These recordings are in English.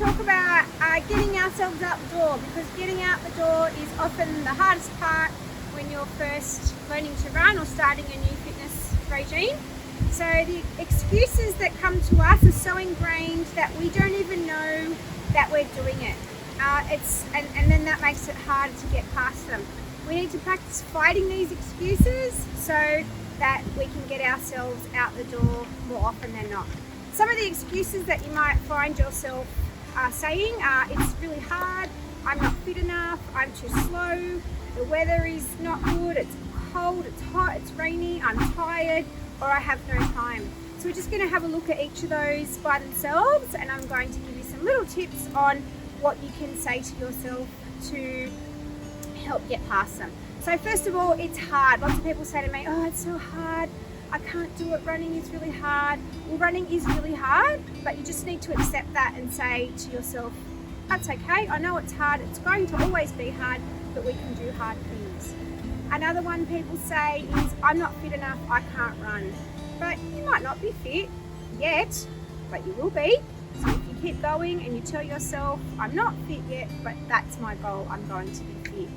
talk about getting ourselves out the door, because getting out the door is often the hardest part when you're first learning to run or starting a new fitness regime. So the excuses that come to us are so ingrained that we don't even know that we're doing it. And then that makes it harder to get past them. We need to practice fighting these excuses so that we can get ourselves out the door more often than not. Some of the excuses that you might find yourself saying are, it's really hard, I'm not fit enough, I'm too slow, the weather is not good, it's cold, it's hot, it's rainy, I'm tired, or I have no time. So we're just going to have a look at each of those by themselves, and I'm going to give you some little tips on what you can say to yourself to help get past them. So first of all, it's hard. Lots of people say to me, oh, it's so hard, I can't do it, running is really hard. Well, running is really hard, but you just need to accept that and say to yourself, that's okay, I know it's hard, it's going to always be hard, but we can do hard things. Another one people say is, I'm not fit enough, I can't run. But you might not be fit yet, but you will be. So if you keep going and you tell yourself, I'm not fit yet, but that's my goal, I'm going to be fit.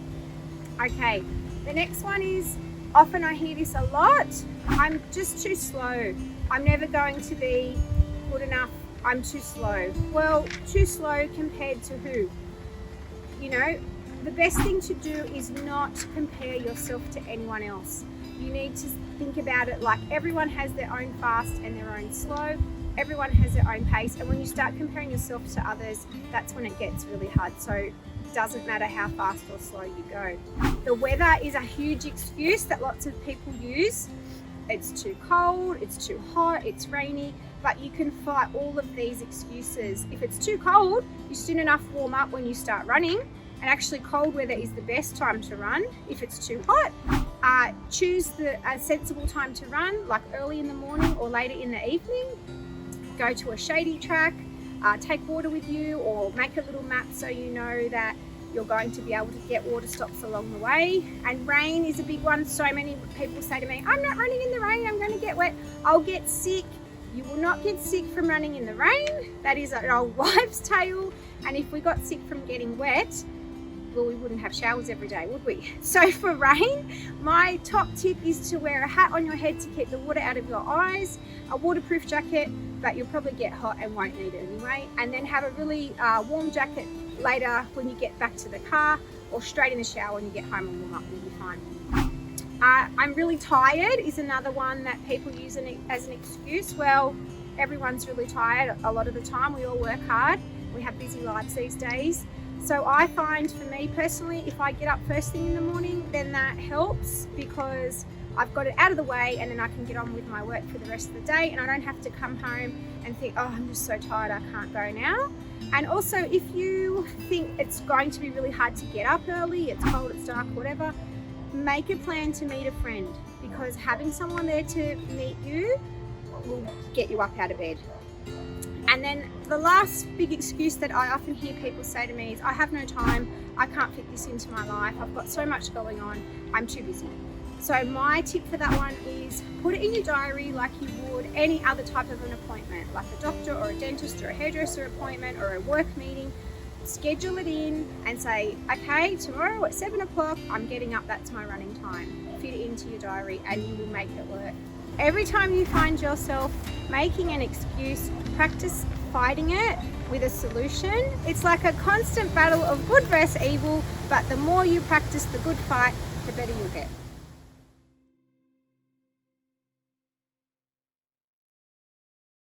Okay, the next one is, often I hear this a lot, I'm just too slow. I'm never going to be good enough, I'm too slow. Well, too slow compared to who? You know, the best thing to do is not compare yourself to anyone else. You need to think about it like everyone has their own fast and their own slow. Everyone has their own pace, and when you start comparing yourself to others, that's when it gets really hard. So it doesn't matter how fast or slow you go. The weather is a huge excuse that lots of people use. It's too cold, it's too hot, it's rainy, but you can fight all of these excuses. If it's too cold, you soon enough warm up when you start running, and actually cold weather is the best time to run. If it's too hot, choose a sensible time to run, like early in the morning or later in the evening. Go to a shady track, take water with you, or make a little map so you know that you're going to be able to get water stops along the way. And rain is a big one. So many people say to me, I'm not running in the rain, I'm going to get wet, I'll get sick. You will not get sick from running in the rain. That is an old wives' tale. And if we got sick from getting wet, well, we wouldn't have showers every day, would we? So for rain, my top tip is to wear a hat on your head to keep the water out of your eyes, a waterproof jacket, but you'll probably get hot and won't need it anyway, and then have a really warm jacket later when you get back to the car, or straight in the shower when you get home and warm up, you'll be fine. I'm really tired is another one that people use as an excuse. Well, everyone's really tired a lot of the time. We all work hard. We have busy lives these days. So I find, for me personally, if I get up first thing in the morning, then that helps, because I've got it out of the way, and then I can get on with my work for the rest of the day, and I don't have to come home and think, oh, I'm just so tired, I can't go now. And also, if you think it's going to be really hard to get up early, it's cold, it's dark, whatever, make a plan to meet a friend, because having someone there to meet you will get you up out of bed. And then the last big excuse that I often hear people say to me is, I have no time, I can't fit this into my life, I've got so much going on, I'm too busy. So my tip for that one is, put it in your diary like you would any other type of an appointment, like a doctor or a dentist or a hairdresser appointment or a work meeting. Schedule it in and say, okay, tomorrow at 7 o'clock, I'm getting up, that's my running time. Fit it into your diary and you will make it work. Every time you find yourself making an excuse, practice fighting it with a solution. It's like a constant battle of good versus evil, but the more you practice the good fight, the better you'll get.